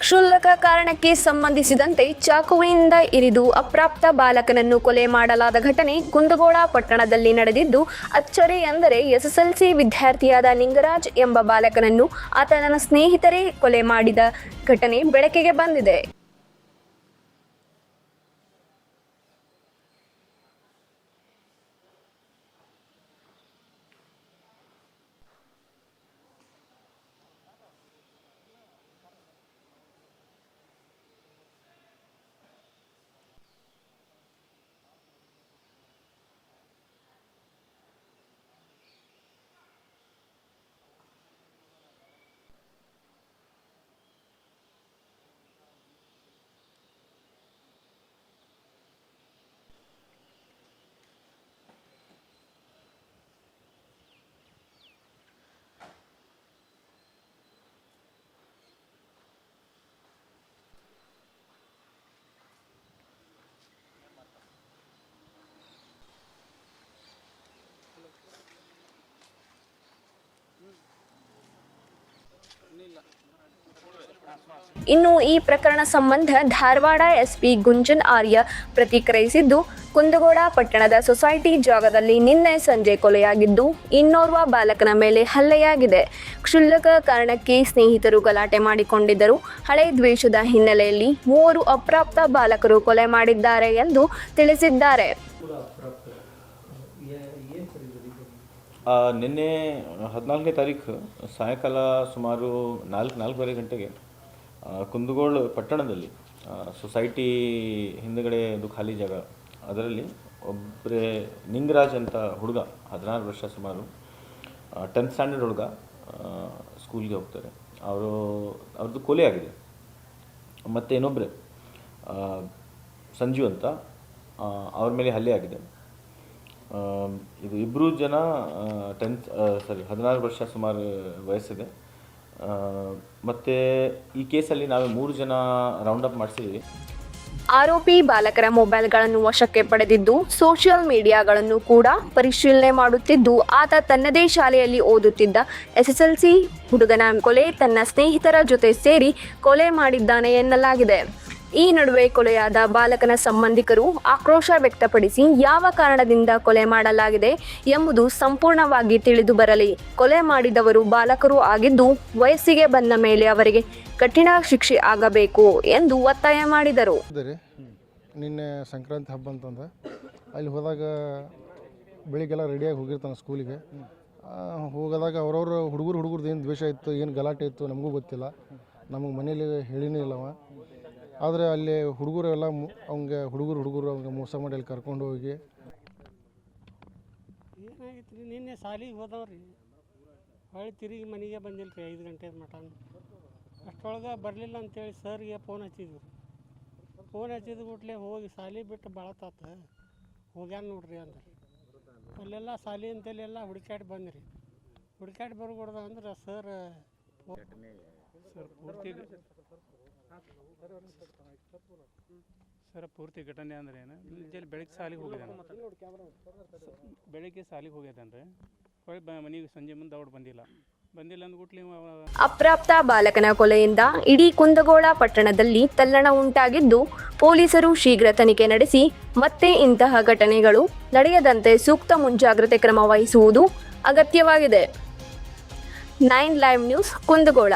ಕ್ಷುಲ್ಲಕ ಕಾರಣಕ್ಕೆ ಸಂಬಂಧಿಸಿದಂತೆ ಚಾಕುವಿನಿಂದ ಇರಿದು ಅಪ್ರಾಪ್ತ ಬಾಲಕನನ್ನು ಕೊಲೆ ಮಾಡಲಾದ ಘಟನೆ ಕುಂದಗೋಳ ಪಟ್ಟಣದಲ್ಲಿ ನಡೆದಿದ್ದು, ಅಚ್ಚರಿ ಎಂದರೆ ಎಸ್ಎಸ್ಎಲ್ಸಿ ವಿದ್ಯಾರ್ಥಿಯಾದ ನಿಂಗರಾಜ್ ಎಂಬ ಬಾಲಕನನ್ನು ಆತನ ಸ್ನೇಹಿತರೇ ಕೊಲೆ ಮಾಡಿದ ಘಟನೆ ಬೆಳಕಿಗೆ ಬಂದಿದೆ. ಇನ್ನು ಈ ಪ್ರಕರಣ ಸಂಬಂಧ ಧಾರವಾಡ ಎಸ್ಪಿ ಗುಂಜನ್ ಆರ್ಯ ಪ್ರತಿಕ್ರಿಯಿಸಿದ್ದು, ಕುಂದಗೋಳ ಪಟ್ಟಣದ ಸೊಸೈಟಿ ಜಾಗದಲ್ಲಿ ನಿನ್ನೆ ಸಂಜೆ ಕೊಲೆಯಾಗಿದ್ದು, ಇನ್ನೋರ್ವ ಬಾಲಕನ ಮೇಲೆ ಹಲ್ಲೆಯಾಗಿದೆ. ಕ್ಷುಲ್ಲಕ ಕಾರಣಕ್ಕೆ ಸ್ನೇಹಿತರು ಗಲಾಟೆ ಮಾಡಿಕೊಂಡಿದ್ದರು. ಹಳೆ ದ್ವೇಷದ ಹಿನ್ನೆಲೆಯಲ್ಲಿ 3 ಅಪ್ರಾಪ್ತ ಬಾಲಕರು ಕೊಲೆ ಮಾಡಿದ್ದಾರೆ ಎಂದು ತಿಳಿಸಿದ್ದಾರೆ. ನಿನ್ನೆ 14ನೇ ತಾರೀಕು ಸಾಯಂಕಾಲ ಸುಮಾರು 4:30 ಗಂಟೆಗೆ ಕುಂದಗೋಳ ಪಟ್ಟಣದಲ್ಲಿ ಸೊಸೈಟಿ ಹಿಂದುಗಡೆ ಒಂದು ಖಾಲಿ ಜಾಗ, ಅದರಲ್ಲಿ ಒಬ್ಬರೇ ನಿಂಗರಾಜ್ ಅಂತ ಹುಡುಗ, 16 ವರ್ಷ ಸುಮಾರು, 10th ಸ್ಟ್ಯಾಂಡರ್ಡ್ ಹುಡುಗ, ಸ್ಕೂಲ್ಗೆ ಹೋಗ್ತಾರೆ. ಅವ್ರದ್ದು ಕೊಲೆ ಆಗಿದೆ. ಮತ್ತು ಇನ್ನೊಬ್ಬರೇ ಸಂಜು ಅಂತ, ಅವ್ರ ಮೇಲೆ ಹಲ್ಲೆ ಆಗಿದೆ. ಇದು ಇಬ್ಬರು ಜನ 16 ವರ್ಷ ಸುಮಾರು ವಯಸ್ಸಿದೆ. ಮತ್ತು ಈ ಕೇಸಲ್ಲಿ ನಾವು 3 ಜನ ರೌಂಡ್ ಅಪ್ ಮಾಡಿಸಿದ್ದೀವಿ. ಆರೋಪಿ ಬಾಲಕರ ಮೊಬೈಲ್ಗಳನ್ನು ವಶಕ್ಕೆ ಪಡೆದಿದ್ದು, ಸೋಷಿಯಲ್ ಮೀಡಿಯಾಗಳನ್ನು ಕೂಡ ಪರಿಶೀಲನೆ ಮಾಡುತ್ತಿದ್ದು, ಆತ ತನ್ನದೇ ಶಾಲೆಯಲ್ಲಿ ಓದುತ್ತಿದ್ದ ಎಸ್ಎಸ್ಎಲ್ಸಿ ಹುಡುಗನ ಕೊಲೆ ತನ್ನ ಸ್ನೇಹಿತರ ಜೊತೆ ಸೇರಿ ಕೊಲೆ ಮಾಡಿದ್ದಾನೆ ಎನ್ನಲಾಗಿದೆ. ಈ ನಡುವೆ ಕೊಲೆಯಾದ ಬಾಲಕನ ಸಂಬಂಧಿಕರು ಆಕ್ರೋಶ ವ್ಯಕ್ತಪಡಿಸಿ ಯಾವ ಕಾರಣದಿಂದ ಕೊಲೆ ಮಾಡಲಾಗಿದೆ ಎಂಬುದು ಸಂಪೂರ್ಣವಾಗಿ ತಿಳಿದು ಬರಲಿ, ಕೊಲೆ ಮಾಡಿದವರು ಬಾಲಕರು ಆಗಿದ್ದು ವಯಸ್ಸಿಗೆ ಬಂದ ಮೇಲೆ ಅವರಿಗೆ ಕಠಿಣ ಶಿಕ್ಷೆ ಆಗಬೇಕು ಎಂದು ಒತ್ತಾಯ ಮಾಡಿದರು. ನಿನ್ನೆ ಸಂಕ್ರಾಂತಿ ಹಬ್ಬ ಅಂತಂದ ಅಲ್ಲಿ ಹೋದಾಗ ಬೆಳಿಗ್ಗೆಲ್ಲ ರೆಡಿಯಾಗಿ ಹೋಗಿರ್ತಾನೆ ಸ್ಕೂಲಿಗೆ. ಹೋಗೋದಾಗ ಅವ್ರವ್ರ ಹುಡುಗರದ್ದು ಏನು ದ್ವೇಷ ಇತ್ತು, ಏನು ಗಲಾಟೆ ಇತ್ತು ನಮಗೂ ಗೊತ್ತಿಲ್ಲ. ನಮಗೆ ಮನೇಲಿ ಹೇಳಿನೇ ಇಲ್ಲವ. ಆದರೆ ಅಲ್ಲಿ ಹುಡುಗರೆಲ್ಲ ಹುಡುಗರು ಅವಂಗೆ ಮೋಸ ಮಾಡಿ ಅಲ್ಲಿ ಕರ್ಕೊಂಡು ಹೋಗಿ ಏನಾಗಿತ್ತು ರೀ, ನಿನ್ನೆ ಸಾಲಿಗೆ ಹೋದವ್ರಿ, ಹೊಳ್ಳಿ ತಿರುಗಿ ಮನೆಗೆ ಬಂದಿಲ್ಲ ರೀ 5 ಗಂಟೆ ಮಟ. ಅಷ್ಟೊಳಗೆ ಬರಲಿಲ್ಲ ಅಂತೇಳಿ ಸರ್ಗೆ ಫೋನ್ ಹಚ್ಚಿದ್ವಿ. ಫೋನ್ ಹಚ್ಚಿದ ಕೂಡಲೇ ಹೋಗಿ ಸಾಲಿ ಬಿಟ್ಟು ಭಾಳ ತಾತ ಹೋಗ್ಯಾನ ನೋಡ್ರಿ ಅಂದ್ರೆ ಅಲ್ಲೆಲ್ಲ ಸಾಲಿ ಅಂತೇಳಿ ಹುಡುಕಾಡಿ ಬಂದ್ರಿ. ಹುಡುಕಾಡಿ ಬರ್ಕೊಡ್ದ ಅಂದ್ರೆ ಸರ್ ಪೂರ್ತಿ ಘಟನೆ ಅಂದ್ರೆ ಏನು, ಬೆಳಗ್ಗೆ ಸಾಲಿಗೆ ಹೋಗಿದ್ದಾನೆ ಹೊಳ್ಳಿ ಮನೆಗೆ ಸಂಜೆ ಮುಂದೆ ಅವ್ರು ಬಂದಿಲ್ಲ ಅಂದ್ಬಿಟ್ಲಿ. ಅಪ್ರಾಪ್ತ ಬಾಲಕನ ಕೊಲೆಯಿಂದ ಇಡೀ ಕುಂದಗೋಳ ಪಟ್ಟಣದಲ್ಲಿ ತಲ್ಲಣ ಉಂಟಾಗಿದ್ದು, ಪೊಲೀಸರು ಶೀಘ್ರ ತನಿಖೆ ನಡೆಸಿ ಮತ್ತೆ ಇಂತಹ ಘಟನೆಗಳು ನಡೆಯದಂತೆ ಸೂಕ್ತ ಮುಂಜಾಗ್ರತೆ ಕ್ರಮ ವಹಿಸುವುದು ಅಗತ್ಯವಾಗಿದೆ. 9 ಲೈವ್ ನ್ಯೂಸ್ ಕುಂದಗೋಳ.